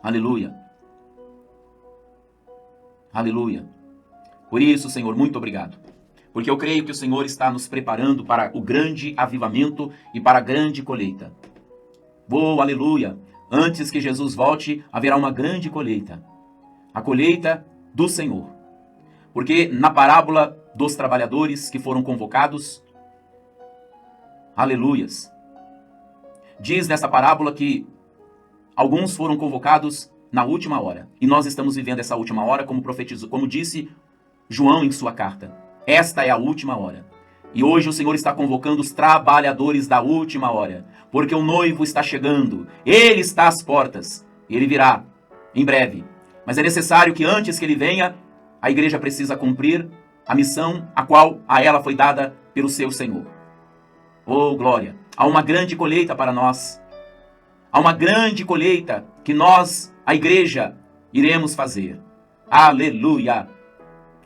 Aleluia. Aleluia. Por isso, Senhor, muito obrigado. Porque eu creio que o Senhor está nos preparando para o grande avivamento e para a grande colheita. Aleluia. Antes que Jesus volte, haverá uma grande colheita. A colheita do Senhor. Porque na parábola dos trabalhadores que foram convocados, aleluias, diz nessa parábola que alguns foram convocados na última hora. E nós estamos vivendo essa última hora como profetizou, como disse João em sua carta. Esta é a última hora. E hoje o Senhor está convocando os trabalhadores da última hora. Porque o noivo está chegando. Ele está às portas. Ele virá em breve. Mas é necessário que antes que ele venha, a igreja precisa cumprir a missão a qual a ela foi dada pelo seu Senhor. Oh, glória! Há uma grande colheita para nós. Há uma grande colheita que nós, a igreja, iremos fazer. Aleluia!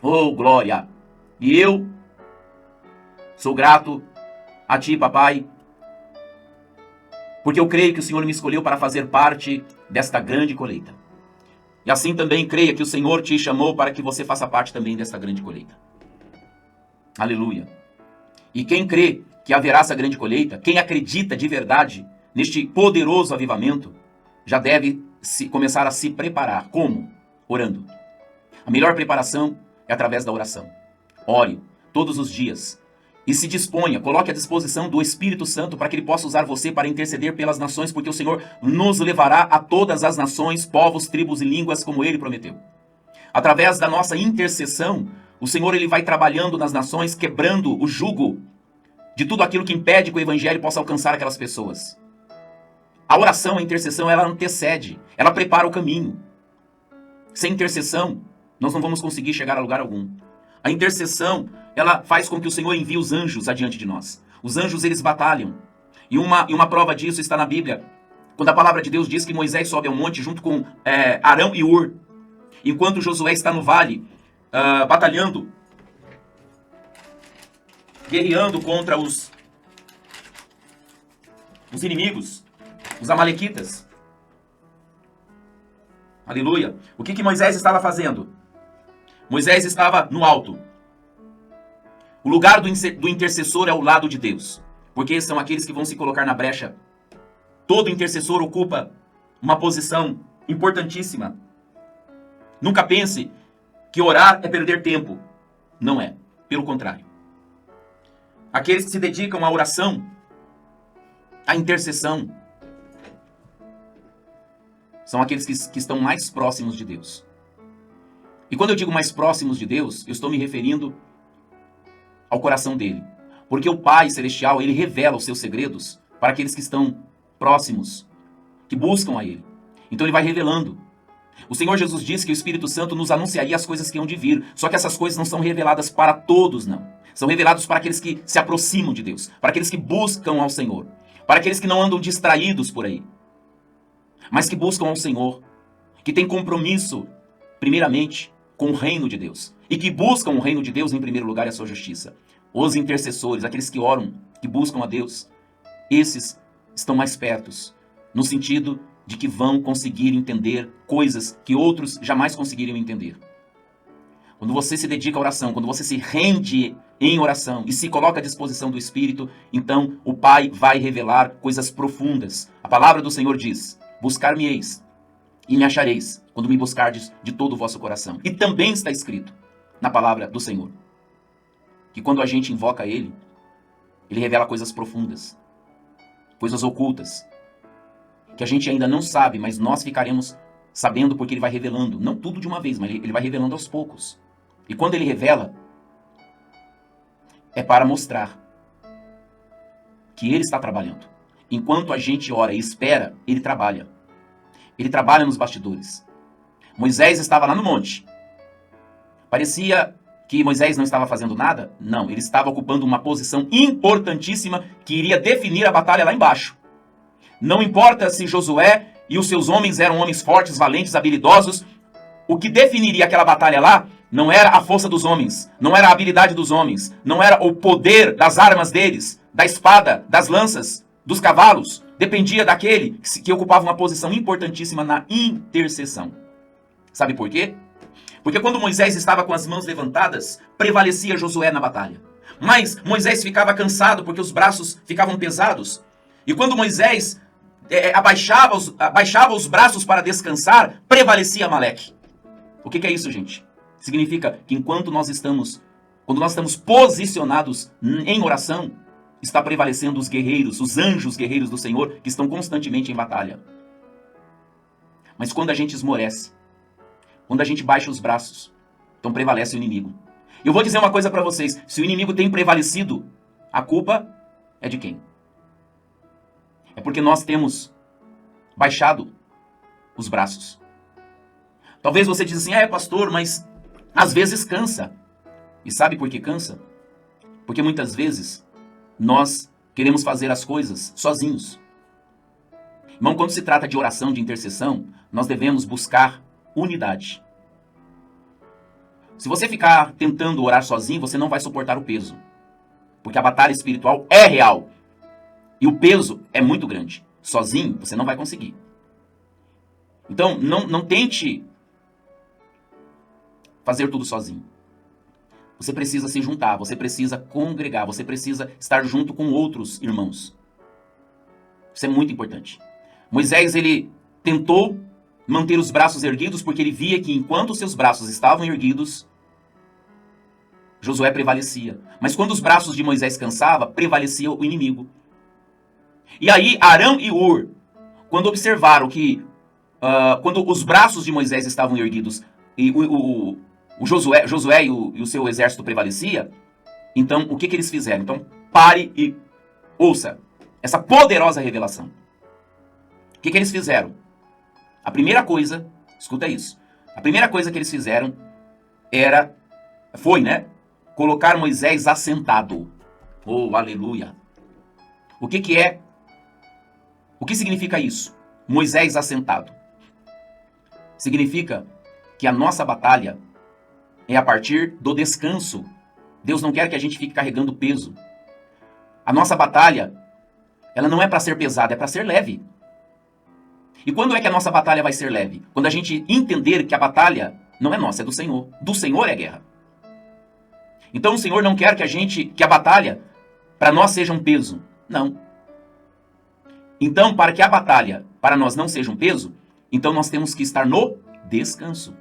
Oh, glória! E eu sou grato a Ti, Papai, porque eu creio que o Senhor me escolheu para fazer parte desta grande colheita. E assim também creia que o Senhor te chamou para que você faça parte também desta grande colheita. Aleluia! E quem crê que haverá essa grande colheita, quem acredita de verdade neste poderoso avivamento, já deve começar a se preparar. Como? Orando. A melhor preparação é através da oração. Ore todos os dias e se disponha, coloque à disposição do Espírito Santo para que ele possa usar você para interceder pelas nações, porque o Senhor nos levará a todas as nações, povos, tribos e línguas, como ele prometeu. Através da nossa intercessão, o Senhor ele vai trabalhando nas nações, quebrando o jugo de tudo aquilo que impede que o evangelho possa alcançar aquelas pessoas. A oração, a intercessão, ela antecede, ela prepara o caminho. Sem intercessão, nós não vamos conseguir chegar a lugar algum. A intercessão, ela faz com que o Senhor envie os anjos adiante de nós. Os anjos, eles batalham. E uma prova disso está na Bíblia, quando a palavra de Deus diz que Moisés sobe ao monte junto com Arão e Ur, enquanto Josué está no vale, batalhando, guerreando contra os inimigos, os amalequitas. Aleluia. O que Moisés estava fazendo? Moisés estava no alto. O lugar do intercessor é o lado de Deus, porque são aqueles que vão se colocar na brecha. Todo intercessor ocupa uma posição importantíssima. Nunca pense que orar é perder tempo. Não é. Pelo contrário. Aqueles que se dedicam à oração, à intercessão, são aqueles que estão mais próximos de Deus. E quando eu digo mais próximos de Deus, eu estou me referindo ao coração dele. Porque o Pai Celestial, ele revela os seus segredos para aqueles que estão próximos, que buscam a ele. Então ele vai revelando. O Senhor Jesus disse que o Espírito Santo nos anunciaria as coisas que hão de vir. Só que essas coisas não são reveladas para todos, não. São revelados para aqueles que se aproximam de Deus, para aqueles que buscam ao Senhor, para aqueles que não andam distraídos por aí, mas que buscam ao Senhor, que têm compromisso, primeiramente, com o reino de Deus, e que buscam o reino de Deus em primeiro lugar e a sua justiça. Os intercessores, aqueles que oram, que buscam a Deus, esses estão mais pertos, no sentido de que vão conseguir entender coisas que outros jamais conseguiriam entender. Quando você se dedica à oração, quando você se rende em oração e se coloca à disposição do Espírito, então o Pai vai revelar coisas profundas. A palavra do Senhor diz: buscar-me-eis e me achareis, quando me buscardes de todo o vosso coração. E também está escrito na palavra do Senhor, que quando a gente invoca Ele, Ele revela coisas profundas, coisas ocultas, que a gente ainda não sabe, mas nós ficaremos sabendo porque Ele vai revelando. Não tudo de uma vez, mas Ele vai revelando aos poucos. E quando Ele revela, é para mostrar que Ele está trabalhando. Enquanto a gente ora e espera, Ele trabalha. Ele trabalha nos bastidores. Moisés estava lá no monte. Parecia que Moisés não estava fazendo nada? Não, ele estava ocupando uma posição importantíssima que iria definir a batalha lá embaixo. Não importa se Josué e os seus homens eram homens fortes, valentes, habilidosos, o que definiria aquela batalha lá não era a força dos homens, não era a habilidade dos homens, não era o poder das armas deles, da espada, das lanças, dos cavalos. dependia daquele que ocupava uma posição importantíssima na intercessão. Sabe por quê? Porque quando Moisés estava com as mãos levantadas, prevalecia Josué na batalha. Mas Moisés ficava cansado porque os braços ficavam pesados. E quando Moisés abaixava os braços para descansar, prevalecia Amaleque. O que é isso, gente? Significa que quando nós estamos posicionados em oração, está prevalecendo os guerreiros, os anjos guerreiros do Senhor, que estão constantemente em batalha. Mas quando a gente esmorece, quando a gente baixa os braços, então prevalece o inimigo. Eu vou dizer uma coisa para vocês, se o inimigo tem prevalecido, a culpa é de quem? É porque nós temos baixado os braços. Talvez você diz assim, pastor, mas às vezes cansa. E sabe por que cansa? Porque muitas vezes nós queremos fazer as coisas sozinhos. Irmão, quando se trata de oração, de intercessão, nós devemos buscar unidade. Se você ficar tentando orar sozinho, você não vai suportar o peso. Porque a batalha espiritual é real. E o peso é muito grande. Sozinho, você não vai conseguir. Então, não tente fazer tudo sozinho. Você precisa se juntar, você precisa congregar, você precisa estar junto com outros irmãos. Isso é muito importante. Moisés, ele tentou manter os braços erguidos porque ele via que enquanto os seus braços estavam erguidos, Josué prevalecia. Mas quando os braços de Moisés cansavam, prevalecia o inimigo. E aí Arão e Hur, quando observaram que quando os braços de Moisés estavam erguidos e o Josué e o seu exército prevalecia, então o que eles fizeram? Então pare e ouça essa poderosa revelação. O que eles fizeram? A primeira coisa, escuta isso, a primeira coisa que eles fizeram foi colocar Moisés assentado. Oh, aleluia! O que significa isso? Moisés assentado. Significa que a nossa batalha é a partir do descanso. Deus não quer que a gente fique carregando peso. A nossa batalha, ela não é para ser pesada, é para ser leve. E quando é que a nossa batalha vai ser leve? Quando a gente entender que a batalha não é nossa, é do Senhor. Do Senhor é a guerra. Então o Senhor não quer que a batalha para nós seja um peso. Não. Então, para que a batalha para nós não seja um peso, então nós temos que estar no descanso.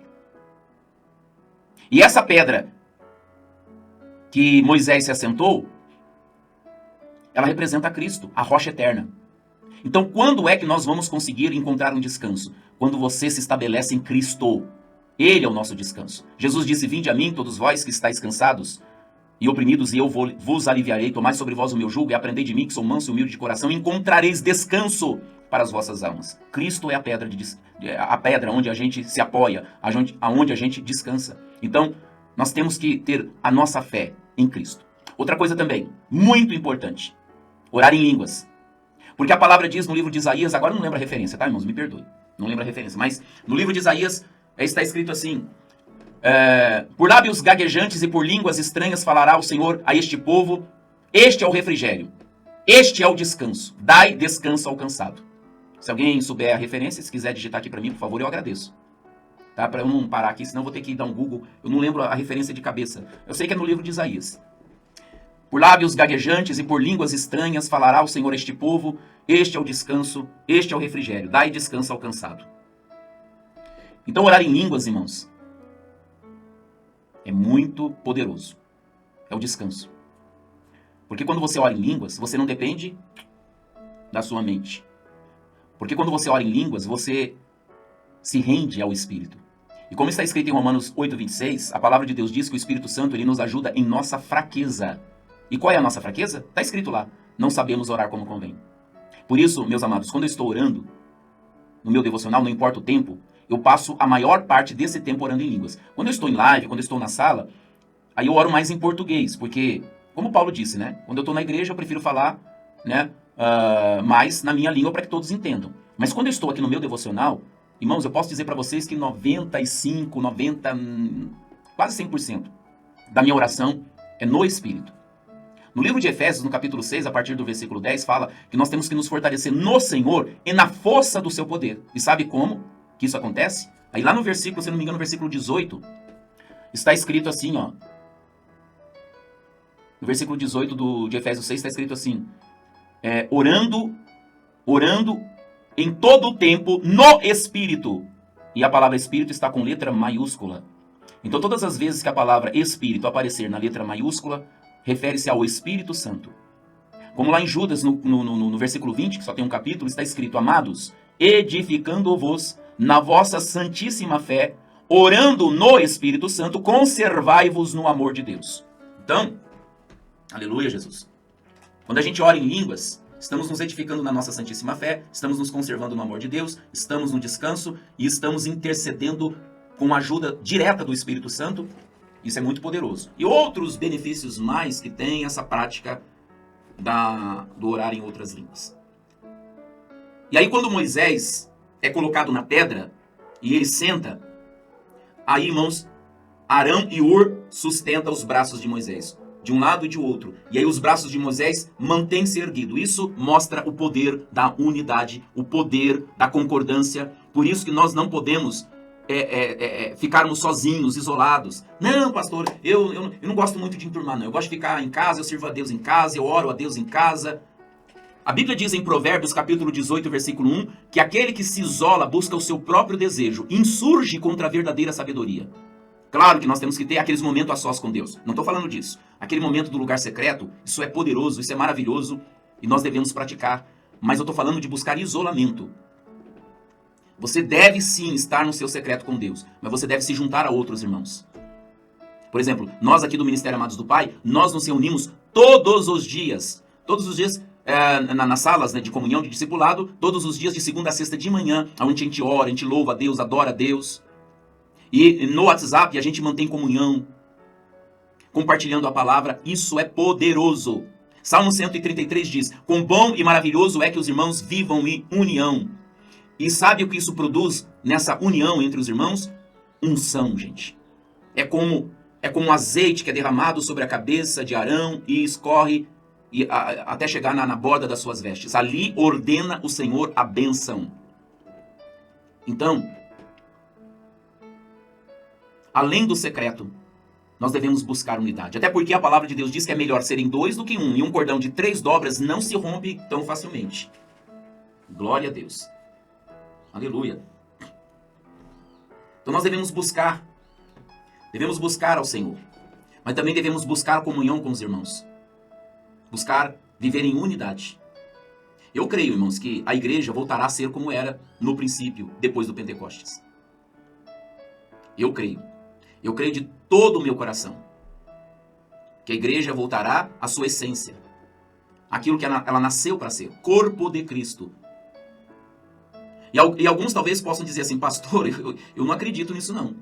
E essa pedra que Moisés se assentou, ela representa Cristo, a rocha eterna. Então, quando é que nós vamos conseguir encontrar um descanso? Quando você se estabelece em Cristo. Ele é o nosso descanso. Jesus disse, vinde a mim, todos vós que estáis cansados e oprimidos, e eu vos aliviarei. Tomai sobre vós o meu jugo e aprendei de mim, que sou manso e humilde de coração, e encontrareis descanso para as vossas almas. Cristo é a pedra onde a gente se apoia, aonde a gente descansa. Então, nós temos que ter a nossa fé em Cristo. Outra coisa também, muito importante, orar em línguas. Porque a palavra diz no livro de Isaías, agora não lembro a referência, tá, irmãos? Me perdoe, não lembro a referência, mas no livro de Isaías está escrito assim, por lábios gaguejantes e por línguas estranhas falará o Senhor a este povo, este é o refrigério, este é o descanso, dai descanso ao cansado. Se alguém souber a referência, se quiser digitar aqui para mim, por favor, eu agradeço. Tá? Para eu não parar aqui, senão eu vou ter que dar um Google, eu não lembro a referência de cabeça. Eu sei que é no livro de Isaías. Por lábios gaguejantes e por línguas estranhas falará o Senhor a este povo, este é o descanso, este é o refrigério, dai descanso ao cansado. Então orar em línguas, irmãos, é muito poderoso. É o descanso. Porque quando você ora em línguas, você não depende da sua mente. Porque quando você ora em línguas, você se rende ao Espírito. E como está escrito em Romanos 8:26, a palavra de Deus diz que o Espírito Santo ele nos ajuda em nossa fraqueza. E qual é a nossa fraqueza? Está escrito lá. Não sabemos orar como convém. Por isso, meus amados, quando eu estou orando, no meu devocional, não importa o tempo, eu passo a maior parte desse tempo orando em línguas. Quando eu estou em live, quando eu estou na sala, aí eu oro mais em português, porque, como Paulo disse, quando eu estou na igreja, eu prefiro falar, mais na minha língua para que todos entendam. Mas quando eu estou aqui no meu devocional, irmãos, eu posso dizer para vocês que 95, 90, quase 100% da minha oração é no Espírito. No livro de Efésios, no capítulo 6, a partir do versículo 10, fala que nós temos que nos fortalecer no Senhor e na força do seu poder. E sabe como que isso acontece? Aí lá no versículo, se não me engano, no versículo 18, está escrito assim, ó. No versículo 18 de Efésios 6 está escrito assim, orando em todo o tempo no Espírito. E a palavra Espírito está com letra maiúscula. Então todas as vezes que a palavra Espírito aparecer na letra maiúscula, refere-se ao Espírito Santo. Como lá em Judas, no versículo 20, que só tem um capítulo, está escrito, amados, edificando-vos na vossa santíssima fé, orando no Espírito Santo, conservai-vos no amor de Deus. Então, aleluia, Jesus. Quando a gente ora em línguas, estamos nos edificando na nossa santíssima fé, estamos nos conservando no amor de Deus, estamos no descanso e estamos intercedendo com a ajuda direta do Espírito Santo. Isso é muito poderoso. E outros benefícios mais que tem essa prática do orar em outras línguas. E aí quando Moisés é colocado na pedra e ele senta, aí, irmãos, Arão e Hur sustentam os braços de Moisés, de um lado e de outro. E aí os braços de Moisés mantêm-se erguidos. Isso mostra o poder da unidade, o poder da concordância. Por isso que nós não podemos ficarmos sozinhos, isolados. Não, pastor, eu não gosto muito de enturmar, não. Eu gosto de ficar em casa, eu sirvo a Deus em casa, eu oro a Deus em casa. A Bíblia diz em Provérbios, capítulo 18, versículo 1, que aquele que se isola busca o seu próprio desejo, insurge contra a verdadeira sabedoria. Claro que nós temos que ter aqueles momentos a sós com Deus. Não estou falando disso. Aquele momento do lugar secreto, isso é poderoso, isso é maravilhoso e nós devemos praticar. Mas eu estou falando de buscar isolamento. Você deve sim estar no seu secreto com Deus, mas você deve se juntar a outros irmãos. Por exemplo, nós aqui do Ministério Amados do Pai, nós nos reunimos todos os dias. Todos os dias nas salas, né, de comunhão, de discipulado, todos os dias de segunda a sexta de manhã, onde a gente ora, a gente louva a Deus, adora a Deus. E no WhatsApp a gente mantém comunhão, compartilhando a palavra. Isso é poderoso. Salmo 133 diz, quão bom e maravilhoso é que os irmãos vivam em união. E sabe o que isso produz nessa união entre os irmãos? Unção, gente. É como um azeite que é derramado sobre a cabeça de Arão e escorre até chegar na borda das suas vestes. Ali ordena o Senhor a bênção. Então, além do secreto, nós devemos buscar unidade. Até porque a palavra de Deus diz que é melhor serem dois do que um. E um cordão de 3 dobras não se rompe tão facilmente. Glória a Deus. Aleluia. Então nós devemos buscar ao Senhor. Mas também devemos buscar a comunhão com os irmãos. Buscar viver em unidade. Eu creio, irmãos, que a igreja voltará a ser como era no princípio, depois do Pentecostes. Eu creio. Eu creio de todo o meu coração que a igreja voltará à sua essência. Aquilo que ela nasceu para ser. Corpo de Cristo. E alguns talvez possam dizer assim, pastor, eu não acredito nisso não.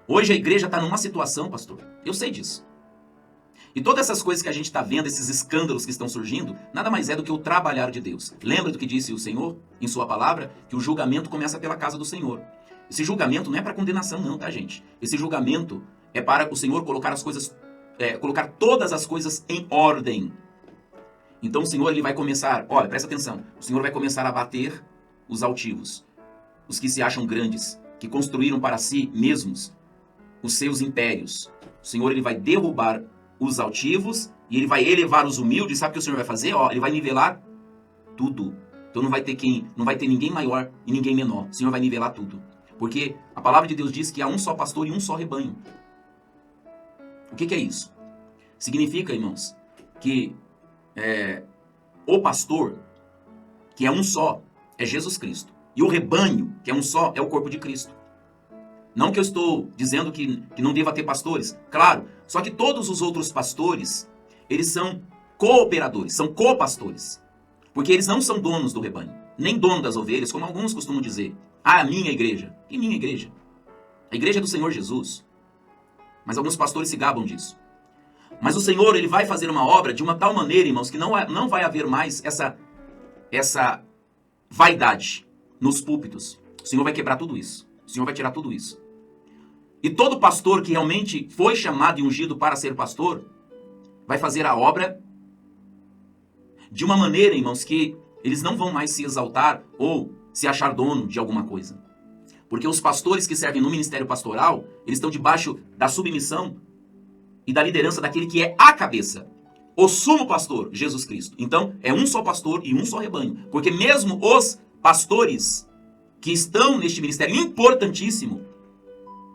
Hoje a igreja está numa situação, pastor, eu sei disso. E todas essas coisas que a gente está vendo, esses escândalos que estão surgindo, nada mais é do que o trabalhar de Deus. Lembra do que disse o Senhor em sua palavra? Que o julgamento começa pela casa do Senhor. Esse julgamento não é para condenação não, tá, gente? Esse julgamento é para o Senhor colocar as coisas, colocar todas as coisas em ordem. Então o Senhor ele vai começar, olha, presta atenção, o Senhor vai começar a bater os altivos, os que se acham grandes, que construíram para si mesmos os seus impérios. O Senhor ele vai derrubar os altivos e ele vai elevar os humildes. Sabe o que o Senhor vai fazer? Ele vai nivelar tudo. Então não vai ter ninguém maior e ninguém menor. O Senhor vai nivelar tudo. Porque a palavra de Deus diz que há um só pastor e um só rebanho. O que é isso? Significa, irmãos, que o pastor, que é um só, é Jesus Cristo. E o rebanho, que é um só, é o corpo de Cristo. Não que eu estou dizendo que não deva ter pastores. Claro, só que todos os outros pastores, eles são cooperadores, são copastores. Porque eles não são donos do rebanho, nem dono das ovelhas, como alguns costumam dizer. A minha igreja. E minha igreja? A igreja é do Senhor Jesus. Mas alguns pastores se gabam disso. Mas o Senhor, ele vai fazer uma obra de uma tal maneira, irmãos, que não vai haver mais essa vaidade nos púlpitos. O Senhor vai quebrar tudo isso. O Senhor vai tirar tudo isso. E todo pastor que realmente foi chamado e ungido para ser pastor, vai fazer a obra de uma maneira, irmãos, que eles não vão mais se exaltar ou se achar dono de alguma coisa. Porque os pastores que servem no ministério pastoral, eles estão debaixo da submissão e da liderança daquele que é a cabeça. O sumo pastor, Jesus Cristo. Então, é um só pastor e um só rebanho. Porque mesmo os pastores que estão neste ministério importantíssimo,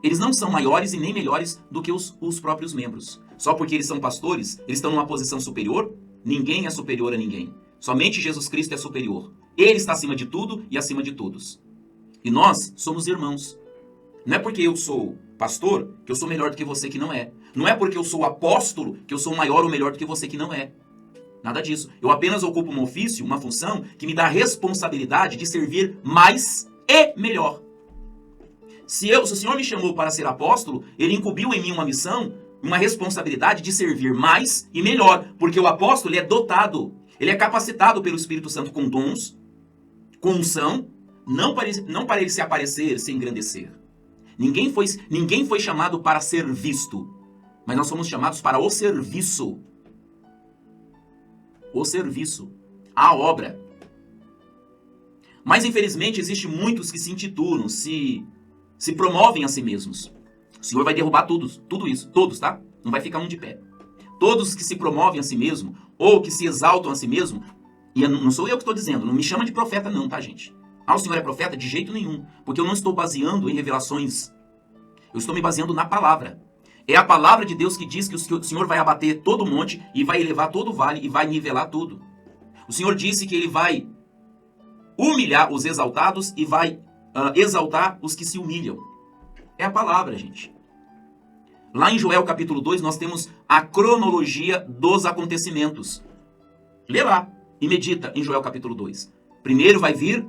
eles não são maiores e nem melhores do que os próprios membros. Só porque eles são pastores, eles estão numa posição superior. Ninguém é superior a ninguém. Somente Jesus Cristo é superior. Ele está acima de tudo e acima de todos. E nós somos irmãos. Não é porque eu sou pastor que eu sou melhor do que você que não é. Não é porque eu sou apóstolo que eu sou maior ou melhor do que você que não é. Nada disso. Eu apenas ocupo um ofício, uma função que me dá a responsabilidade de servir mais e melhor. Se o Senhor me chamou para ser apóstolo, Ele incumbiu em mim uma missão, uma responsabilidade de servir mais e melhor. Porque o apóstolo ele é dotado, ele é capacitado pelo Espírito Santo com dons, com unção, não para ele se aparecer, se engrandecer. Ninguém foi chamado para ser visto, mas nós somos chamados para o serviço. O serviço, a obra. Mas infelizmente existe muitos que se intitulam, se promovem a si mesmos. O Senhor vai derrubar tudo isso, todos, tá? Não vai ficar um de pé. Todos que se promovem a si mesmo, ou que se exaltam a si mesmo, e não sou eu que estou dizendo, não me chama de profeta não, tá, gente? Ah, o Senhor é profeta? De jeito nenhum. Porque eu não estou baseando em revelações. Eu estou me baseando na palavra. É a palavra de Deus que diz que o Senhor vai abater todo o monte e vai elevar todo o vale e vai nivelar tudo. O Senhor disse que Ele vai humilhar os exaltados e vai exaltar os que se humilham. É a palavra, gente. Lá em Joel capítulo 2 nós temos a cronologia dos acontecimentos. Lê lá e medita em Joel capítulo 2. Primeiro vai vir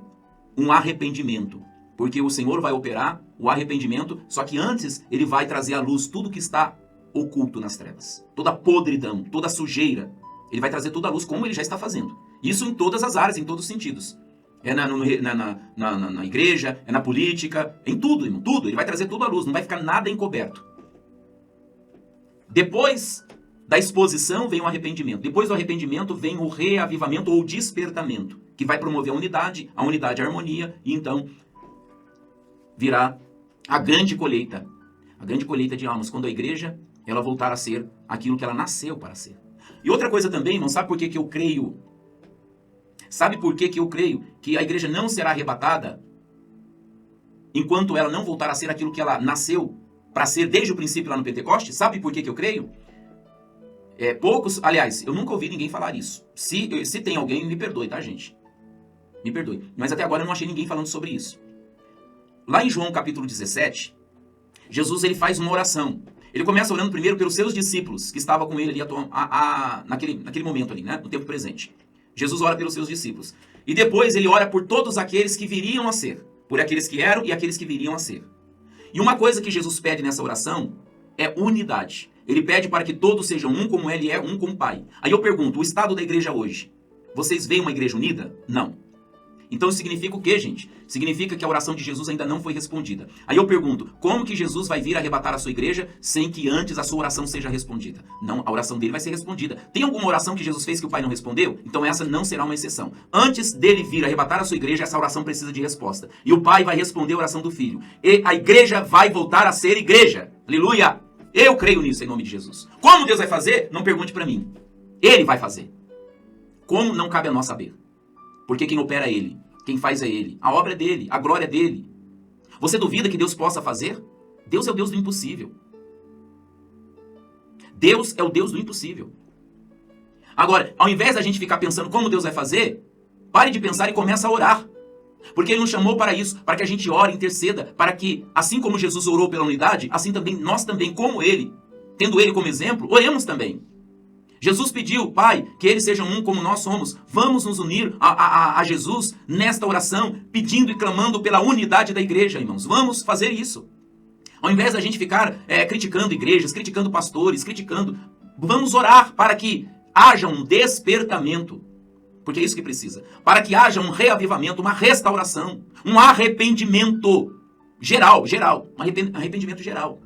um arrependimento, porque o Senhor vai operar o arrependimento, só que antes Ele vai trazer à luz tudo que está oculto nas trevas. Toda a podridão, toda a sujeira. Ele vai trazer tudo à luz como Ele já está fazendo. Isso em todas as áreas, em todos os sentidos. É na igreja, é na política, em tudo, irmão, tudo. Ele vai trazer tudo à luz, não vai ficar nada encoberto. Depois da exposição vem o arrependimento. Depois do arrependimento vem o reavivamento ou despertamento, que vai promover a unidade, a harmonia, e então virá a grande colheita de almas, quando a igreja ela voltar a ser aquilo que ela nasceu para ser. E outra coisa também, irmão, sabe por que eu creio? Sabe por que eu creio que a igreja não será arrebatada enquanto ela não voltar a ser aquilo que ela nasceu para ser desde o princípio lá no Pentecostes? Sabe por que eu creio? Aliás, eu nunca ouvi ninguém falar isso. Se tem alguém, me perdoe, tá, gente? Me perdoe. Mas até agora eu não achei ninguém falando sobre isso. Lá em João capítulo 17, Jesus ele faz uma oração. Ele começa orando primeiro pelos seus discípulos, que estavam com ele ali naquele momento ali, né, no tempo presente. Jesus ora pelos seus discípulos. E depois ele ora por todos aqueles que viriam a ser. Por aqueles que eram e aqueles que viriam a ser. E uma coisa que Jesus pede nessa oração é unidade. Ele pede para que todos sejam um como Ele é um com o Pai. Aí eu pergunto, o estado da igreja hoje, vocês veem uma igreja unida? Não. Então isso significa o quê, gente? Significa que a oração de Jesus ainda não foi respondida. Aí eu pergunto, como que Jesus vai vir arrebatar a sua igreja sem que antes a sua oração seja respondida? Não, a oração dele vai ser respondida. Tem alguma oração que Jesus fez que o Pai não respondeu? Então essa não será uma exceção. Antes dele vir arrebatar a sua igreja, essa oração precisa de resposta. E o Pai vai responder a oração do Filho. E a igreja vai voltar a ser igreja. Aleluia! Eu creio nisso em nome de Jesus. Como Deus vai fazer? Não pergunte para mim. Ele vai fazer. Como? Não cabe a nós saber. Porque quem opera é Ele. Quem faz é Ele. A obra é dele. A glória é dele. Você duvida que Deus possa fazer? Deus é o Deus do impossível. Deus é o Deus do impossível. Agora, ao invés da gente ficar pensando como Deus vai fazer, pare de pensar e comece a orar. Porque Ele nos chamou para isso, para que a gente ore, interceda, para que, assim como Jesus orou pela unidade, assim também, nós também, como Ele, tendo Ele como exemplo, oremos também. Jesus pediu, Pai, que eles sejam um como nós somos. Vamos nos unir a Jesus nesta oração, pedindo e clamando pela unidade da igreja, irmãos. Vamos fazer isso. Ao invés da gente ficar criticando igrejas, criticando pastores, vamos orar para que haja um despertamento. Porque é isso que precisa. Para que haja um reavivamento, uma restauração, um arrependimento geral, um arrependimento geral.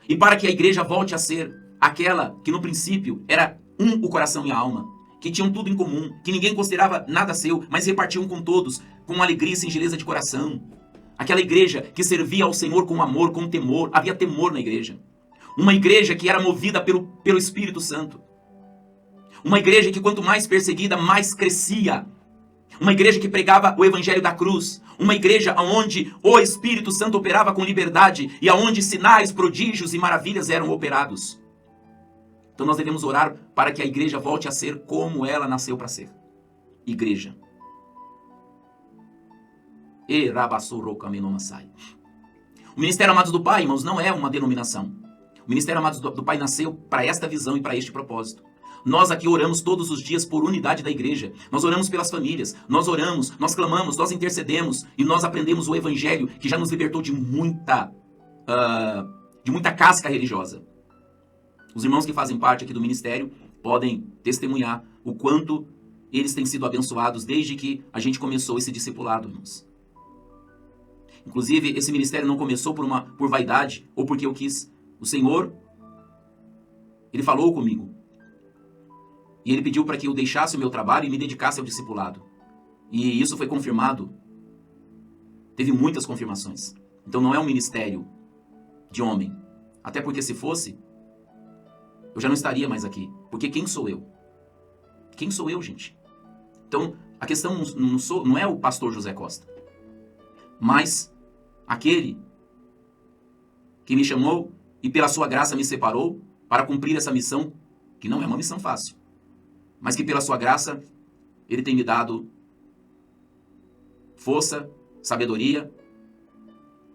E para que a igreja volte a ser aquela que no princípio era o coração e a alma, que tinham tudo em comum, que ninguém considerava nada seu, mas repartiam com todos, com alegria e singeleza de coração. Aquela igreja que servia ao Senhor com amor, com temor, havia temor na igreja. Uma igreja que era movida pelo Espírito Santo. Uma igreja que quanto mais perseguida, mais crescia. Uma igreja que pregava o evangelho da cruz. Uma igreja onde o Espírito Santo operava com liberdade e onde sinais, prodígios e maravilhas eram operados. Então nós devemos orar para que a igreja volte a ser como ela nasceu para ser. Igreja. O Ministério Amados do Pai, irmãos, não é uma denominação. O Ministério Amados do Pai nasceu para esta visão e para este propósito. Nós aqui oramos todos os dias por unidade da igreja. Nós oramos pelas famílias. Nós oramos, nós clamamos, nós intercedemos e nós aprendemos o evangelho que já nos libertou de muita casca religiosa. Os irmãos que fazem parte aqui do ministério podem testemunhar o quanto eles têm sido abençoados desde que a gente começou esse discipulado, irmãos. Inclusive, esse ministério não começou por vaidade ou porque eu quis. O Senhor, Ele falou comigo. E Ele pediu para que eu deixasse o meu trabalho e me dedicasse ao discipulado. E isso foi confirmado. Teve muitas confirmações. Então não é um ministério de homem. Até porque se fosse, eu já não estaria mais aqui. Porque quem sou eu? Quem sou eu, gente? Então, a questão não é o pastor José Costa. Mas aquele que me chamou e pela sua graça me separou para cumprir essa missão, que não é uma missão fácil, mas que pela sua graça Ele tem me dado força, sabedoria,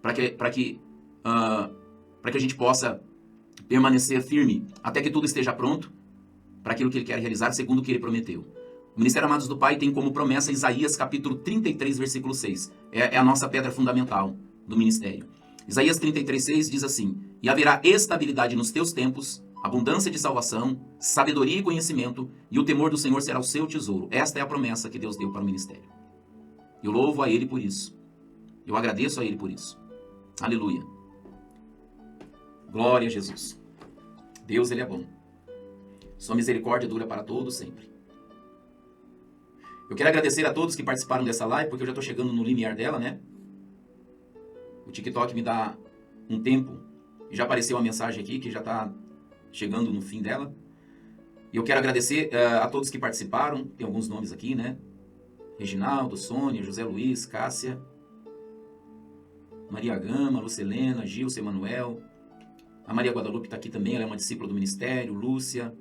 para que a gente possa permanecer firme até que tudo esteja pronto para aquilo que Ele quer realizar, segundo o que Ele prometeu. O Ministério Amados do Pai tem como promessa Isaías capítulo 33, versículo 6. É a nossa pedra fundamental do ministério. Isaías 33, 6 diz assim: E haverá estabilidade nos teus tempos, abundância de salvação, sabedoria e conhecimento, e o temor do Senhor será o seu tesouro. Esta é a promessa que Deus deu para o ministério. Eu louvo a Ele por isso. Eu agradeço a Ele por isso. Aleluia. Glória a Jesus. Deus, Ele é bom. Sua misericórdia dura para todos sempre. Eu quero agradecer a todos que participaram dessa live, porque eu já estou chegando no limiar dela, né? O TikTok me dá um tempo. E já apareceu uma mensagem aqui que já está chegando no fim dela. E eu quero agradecer a todos que participaram. Tem alguns nomes aqui, né? Reginaldo, Sônia, José Luiz, Cássia, Maria Gama, Lucelena, Gilson, Emanuel. A Maria Guadalupe está aqui também, ela é uma discípula do ministério. Lúcia,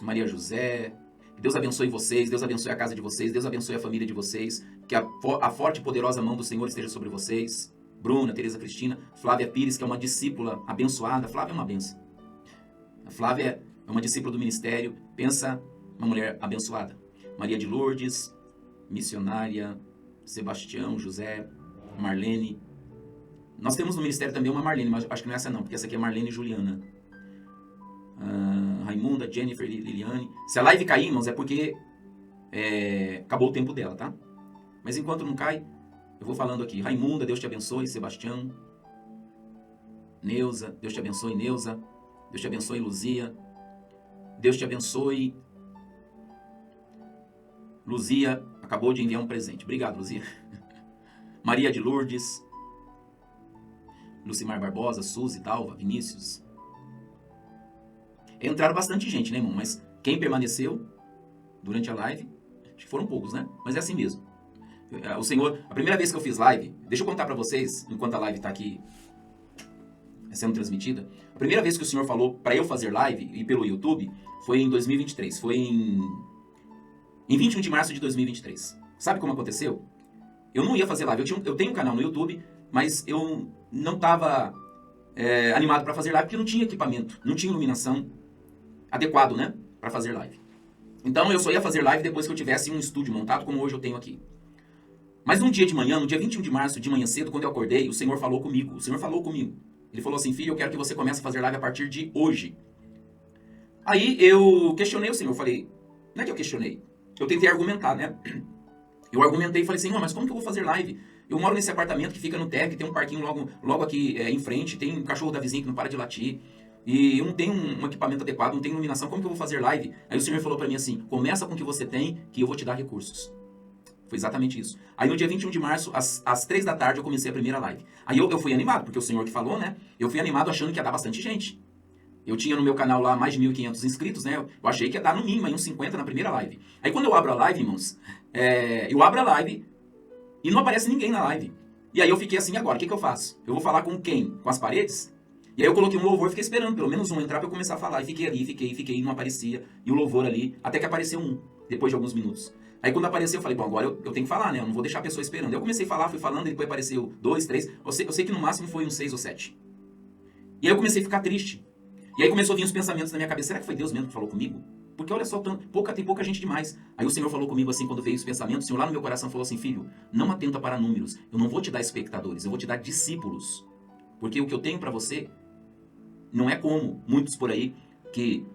Maria José. Deus abençoe vocês, Deus abençoe a casa de vocês, Deus abençoe a família de vocês, que a forte e poderosa mão do Senhor esteja sobre vocês. Bruna, Tereza Cristina, Flávia Pires, que é uma discípula abençoada. Flávia é uma benção. A Flávia é uma discípula do ministério, pensa uma mulher abençoada. Maria de Lourdes, missionária, Sebastião, José, Marlene. Nós temos no ministério também uma Marlene, mas acho que não é essa não, porque essa aqui é Marlene Juliana. Raimunda, Jennifer, Liliane. Se a live cair, irmãos, é porque acabou o tempo dela, tá? Mas enquanto não cai, eu vou falando aqui. Raimunda, Deus te abençoe. Sebastião, Neuza, Deus te abençoe. Neuza, Deus te abençoe. Luzia, Deus te abençoe. Luzia acabou de enviar um presente. Obrigado, Luzia. Maria de Lourdes, Lucimar Barbosa, Suzy, Dalva, Vinícius. Entraram bastante gente, né, irmão? Mas quem permaneceu durante a live, acho que foram poucos, né? Mas é assim mesmo. O Senhor, a primeira vez que eu fiz live, deixa eu contar pra vocês, enquanto a live tá aqui sendo transmitida. A primeira vez que o Senhor falou pra eu fazer live, e pelo YouTube, foi em 2023. Foi em 21 de março de 2023. Sabe como aconteceu? Eu não ia fazer live. Eu tenho um canal no YouTube, mas eu não tava animado pra fazer live, porque não tinha equipamento, não tinha iluminação adequado, né, para fazer live. Então eu só ia fazer live depois que eu tivesse um estúdio montado, como hoje eu tenho aqui. Mas num dia de manhã, no dia 21 de março, de manhã cedo, quando eu acordei, o Senhor falou comigo. O Senhor falou comigo. Ele falou assim: filho, eu quero que você comece a fazer live a partir de hoje. Aí eu questionei o Senhor, eu falei, não é que eu questionei, eu tentei argumentar, né? Eu argumentei e falei, Senhor, mas como que eu vou fazer live? Eu moro nesse apartamento que fica no térreo, que tem um parquinho logo aqui em frente, tem um cachorro da vizinha que não para de latir. e eu não tenho um equipamento adequado, não tenho iluminação, como que eu vou fazer live? Aí o Senhor falou para mim assim, começa com o que você tem, que eu vou te dar recursos. Foi exatamente isso. Aí no dia 21 de março, às 3 da tarde, eu comecei a primeira live. Aí eu fui animado, porque o Senhor que falou, né? Eu fui animado achando que ia dar bastante gente. Eu tinha no meu canal lá mais de 1.500 inscritos, né? Eu achei que ia dar no mínimo aí uns 50 na primeira live. Aí quando eu abro a live, irmãos, eu abro a live e não aparece ninguém na live. E aí eu fiquei assim, agora, o que eu faço? Eu vou falar com quem? Com as paredes? E aí eu coloquei um louvor e fiquei esperando, pelo menos um entrar pra eu começar a falar. E fiquei ali, fiquei, não aparecia. E o louvor ali, até que apareceu um, depois de alguns minutos. Aí quando apareceu, eu falei, bom, agora eu tenho que falar, né? Eu não vou deixar a pessoa esperando. Aí eu comecei a falar, fui falando, e depois apareceu 2, 3. Eu sei que no máximo foi uns 6 ou 7. E aí eu comecei a ficar triste. E aí começou a vir os pensamentos na minha cabeça, será que foi Deus mesmo que falou comigo? Porque olha só, tem pouca gente demais. Aí o Senhor falou comigo assim, quando veio os pensamentos, o Senhor lá no meu coração falou assim, filho, não atenta para números, eu não vou te dar espectadores, eu vou te dar discípulos. Porque o que eu tenho para você não é como muitos por aí que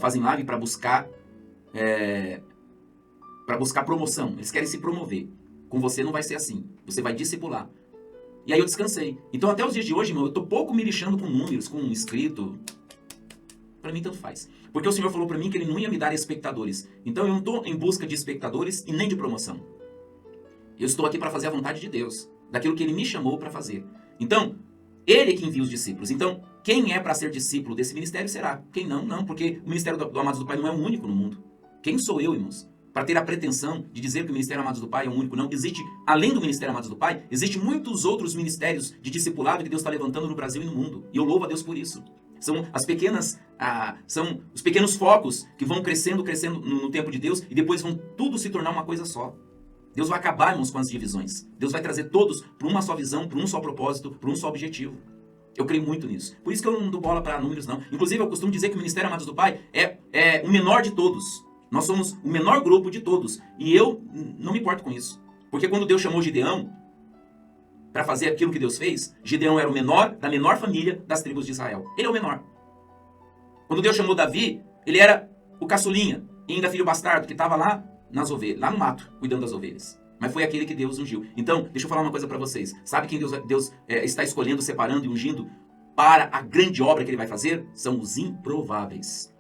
fazem live para buscar promoção, eles querem se promover. Com você não vai ser assim, você vai discipular. E aí eu descansei. Então até os dias de hoje, irmão, eu tô pouco me lixando com números, com inscrito. Pra mim tanto faz. Porque o Senhor falou pra mim que Ele não ia me dar espectadores. Então eu não tô em busca de espectadores e nem de promoção. Eu estou aqui para fazer a vontade de Deus, daquilo que Ele me chamou para fazer. Então, Ele que envia os discípulos. Então, quem é para ser discípulo desse ministério será. Quem não, não, porque o ministério do Amados do Pai não é o único no mundo. Quem sou eu, irmãos? Para ter a pretensão de dizer que o Ministério Amados do Pai é o único, não. Existe, além do Ministério Amados do Pai, existem muitos outros ministérios de discipulado que Deus está levantando no Brasil e no mundo. E eu louvo a Deus por isso. São são os pequenos focos que vão crescendo no tempo de Deus e depois vão tudo se tornar uma coisa só. Deus vai acabar, irmãos, com as divisões. Deus vai trazer todos para uma só visão, para um só propósito, para um só objetivo. Eu creio muito nisso. Por isso que eu não dou bola para números, não. Inclusive, eu costumo dizer que o Ministério Amados do Pai é o menor de todos. Nós somos o menor grupo de todos. E eu não me importo com isso. Porque quando Deus chamou Gideão para fazer aquilo que Deus fez, Gideão era o menor da menor família das tribos de Israel. Ele é o menor. Quando Deus chamou Davi, ele era o caçulinha, e ainda filho bastardo, que estava lá nas ovelhas, lá no mato, cuidando das ovelhas. Mas foi aquele que Deus ungiu. Então, deixa eu falar uma coisa para vocês. Sabe quem Deus está escolhendo, separando e ungindo para a grande obra que Ele vai fazer? São os improváveis.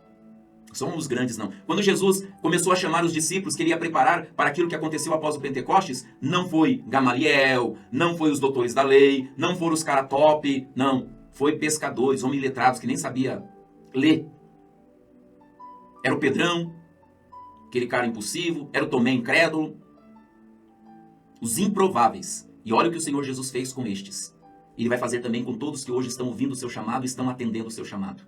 São os grandes, não. Quando Jesus começou a chamar os discípulos que Ele ia preparar para aquilo que aconteceu após o Pentecostes, não foi Gamaliel, não foi os doutores da lei, não foram os caras top, não. Foi pescadores, homens letrados que nem sabia ler. Era o Pedrão, aquele cara impulsivo, era o Tomé incrédulo. Os improváveis. E olha o que o Senhor Jesus fez com estes. Ele vai fazer também com todos que hoje estão ouvindo o seu chamado e estão atendendo o seu chamado.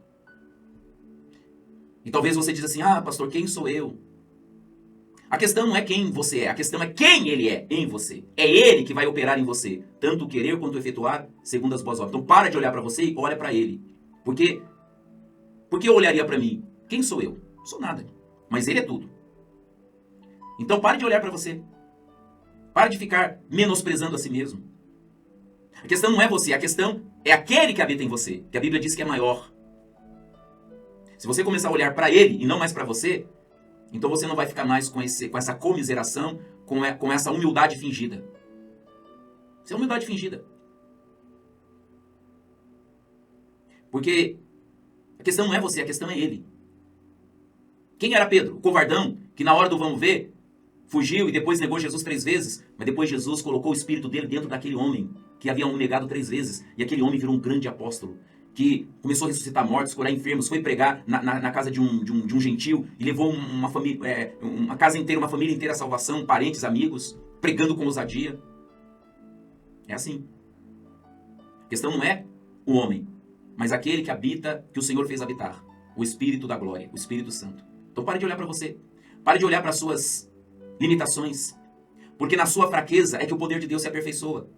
E talvez você diz assim, pastor, quem sou eu? A questão não é quem você é, a questão é quem Ele é em você. É Ele que vai operar em você, tanto o querer quanto o efetuar, segundo as boas obras. Então para de olhar para você e olha para Ele. Porque eu olharia para mim? Quem sou eu? Não sou nada. Mas Ele é tudo. Então pare de olhar para você. Pare de ficar menosprezando a si mesmo. A questão não é você, a questão é aquele que habita em você, que a Bíblia diz que é maior. Se você começar a olhar para Ele e não mais para você, então você não vai ficar mais com essa comiseração, com essa humildade fingida. Isso é humildade fingida. Porque a questão não é você, a questão é Ele. Quem era Pedro? O covardão, que na hora do vamos ver, fugiu e depois negou Jesus 3 vezes. Mas depois Jesus colocou o espírito dele dentro daquele homem que havia o negado 3 vezes. E aquele homem virou um grande apóstolo, que começou a ressuscitar mortos, curar enfermos, foi pregar na casa de um gentil e levou uma família, uma casa inteira, uma família inteira à salvação, parentes, amigos, pregando com ousadia. É assim. A questão não é o homem, mas aquele que habita, que o Senhor fez habitar. O Espírito da glória, o Espírito Santo. Então pare de olhar para você. Pare de olhar para as suas limitações. Porque na sua fraqueza é que o poder de Deus se aperfeiçoa.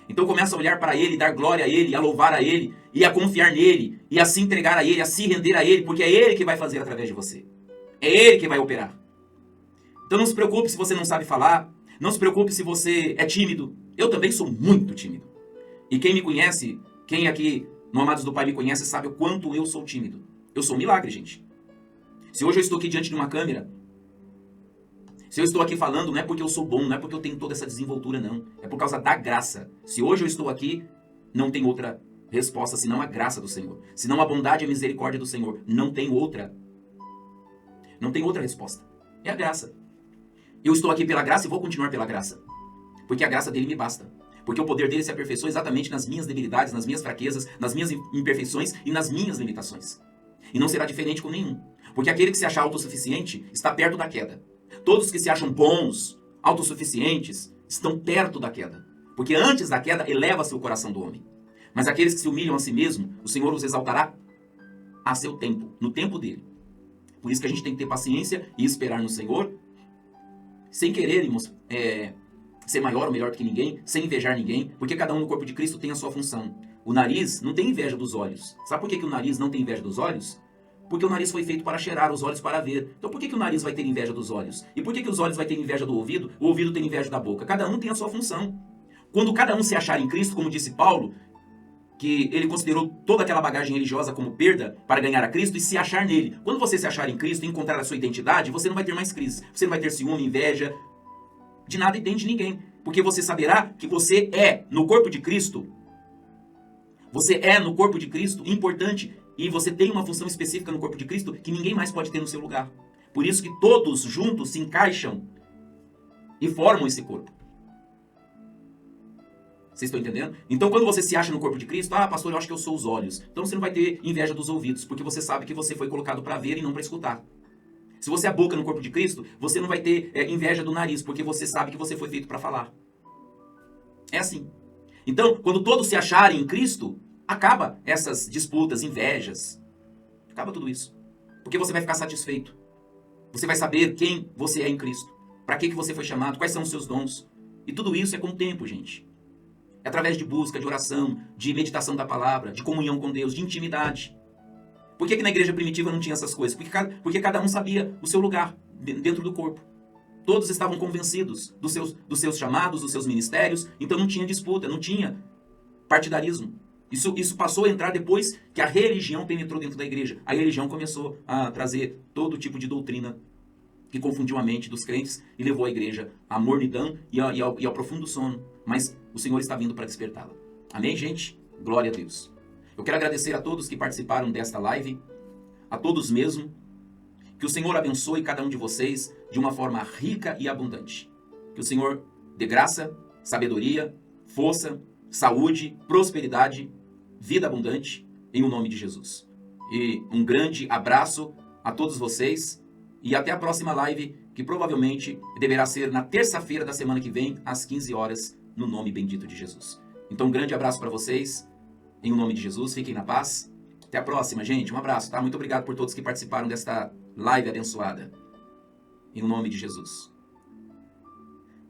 Então começa a olhar para Ele, dar glória a Ele, a louvar a Ele, e a confiar nele, e a se entregar a Ele, a se render a Ele, porque é Ele que vai fazer através de você. É Ele que vai operar. Então não se preocupe se você não sabe falar, não se preocupe se você é tímido. Eu também sou muito tímido. E quem me conhece, quem aqui no Amados do Pai me conhece, sabe o quanto eu sou tímido. Eu sou um milagre, gente. Se hoje eu estou aqui diante de uma câmera, se eu estou aqui falando, não é porque eu sou bom, não é porque eu tenho toda essa desenvoltura, não. É por causa da graça. Se hoje eu estou aqui, não tem outra resposta senão a graça do Senhor. Senão a bondade e a misericórdia do Senhor. Não tem outra. Não tem outra resposta. É a graça. Eu estou aqui pela graça e vou continuar pela graça. Porque a graça dele me basta. Porque o poder dele se aperfeiçoa exatamente nas minhas debilidades, nas minhas fraquezas, nas minhas imperfeições e nas minhas limitações. E não será diferente com nenhum. Porque aquele que se acha autossuficiente está perto da queda. Todos que se acham bons, autossuficientes, estão perto da queda. Porque antes da queda eleva-se o coração do homem. Mas aqueles que se humilham a si mesmo, o Senhor os exaltará a seu tempo, no tempo dele. Por isso que a gente tem que ter paciência e esperar no Senhor, sem querermos ser maior ou melhor do que ninguém, sem invejar ninguém, porque cada um no corpo de Cristo tem a sua função. O nariz não tem inveja dos olhos. Sabe por que o nariz não tem inveja dos olhos? Porque o nariz foi feito para cheirar, os olhos para ver. Então por que o nariz vai ter inveja dos olhos? E por que os olhos vai ter inveja do ouvido? O ouvido tem inveja da boca. Cada um tem a sua função. Quando cada um se achar em Cristo, como disse Paulo, que ele considerou toda aquela bagagem religiosa como perda para ganhar a Cristo e se achar nele. Quando você se achar em Cristo e encontrar a sua identidade, você não vai ter mais crise. Você não vai ter ciúme, inveja, de nada e nem de ninguém. Porque você saberá que você é, no corpo de Cristo, você é, no corpo de Cristo, importante. E você tem uma função específica no corpo de Cristo que ninguém mais pode ter no seu lugar. Por isso que todos juntos se encaixam e formam esse corpo. Vocês estão entendendo? Então, quando você se acha no corpo de Cristo, pastor, eu acho que eu sou os olhos. Então, você não vai ter inveja dos ouvidos, porque você sabe que você foi colocado para ver e não para escutar. Se você é a boca no corpo de Cristo, você não vai ter inveja do nariz, porque você sabe que você foi feito para falar. É assim. Então, quando todos se acharem em Cristo, acaba essas disputas, invejas. Acaba tudo isso. Porque você vai ficar satisfeito. Você vai saber quem você é em Cristo. Para que você foi chamado, quais são os seus dons. E tudo isso é com o tempo, gente. É através de busca, de oração, de meditação da palavra, de comunhão com Deus, de intimidade. Por que na igreja primitiva não tinha essas coisas? Porque cada um sabia o seu lugar dentro do corpo. Todos estavam convencidos dos seus chamados, dos seus ministérios, então não tinha disputa, não tinha partidarismo. Isso passou a entrar depois que a religião penetrou dentro da igreja. A religião começou a trazer todo tipo de doutrina que confundiu a mente dos crentes e levou a igreja à mornidão e ao profundo sono. Mas o Senhor está vindo para despertá-la. Amém, gente? Glória a Deus. Eu quero agradecer a todos que participaram desta live, a todos mesmo. Que o Senhor abençoe cada um de vocês de uma forma rica e abundante. Que o Senhor dê graça, sabedoria, força, saúde, prosperidade, vida abundante, em o nome de Jesus. E um grande abraço a todos vocês e até a próxima live, que provavelmente deverá ser na terça-feira da semana que vem, às 15 horas, no nome bendito de Jesus. Então, um grande abraço para vocês, em o nome de Jesus, fiquem na paz. Até a próxima, gente. Um abraço, tá? Muito obrigado por todos que participaram desta live abençoada. Em o nome de Jesus.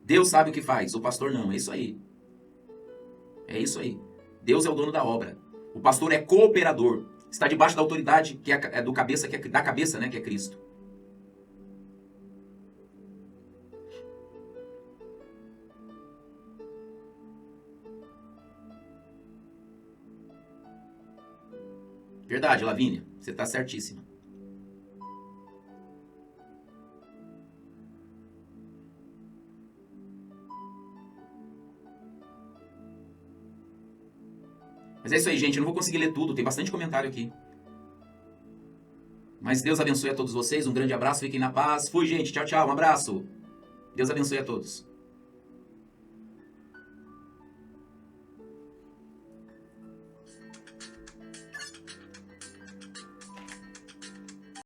Deus sabe o que faz, o pastor não. É isso aí. É isso aí. Deus é o dono da obra. O pastor é cooperador. Está debaixo da autoridade que é do cabeça, que é da cabeça, né, que é Cristo. Verdade, Lavínia. Você está certíssima. Mas é isso aí, gente. Eu não vou conseguir ler tudo. Tem bastante comentário aqui. Mas Deus abençoe a todos vocês. Um grande abraço. Fiquem na paz. Fui, gente. Tchau, tchau. Um abraço. Deus abençoe a todos.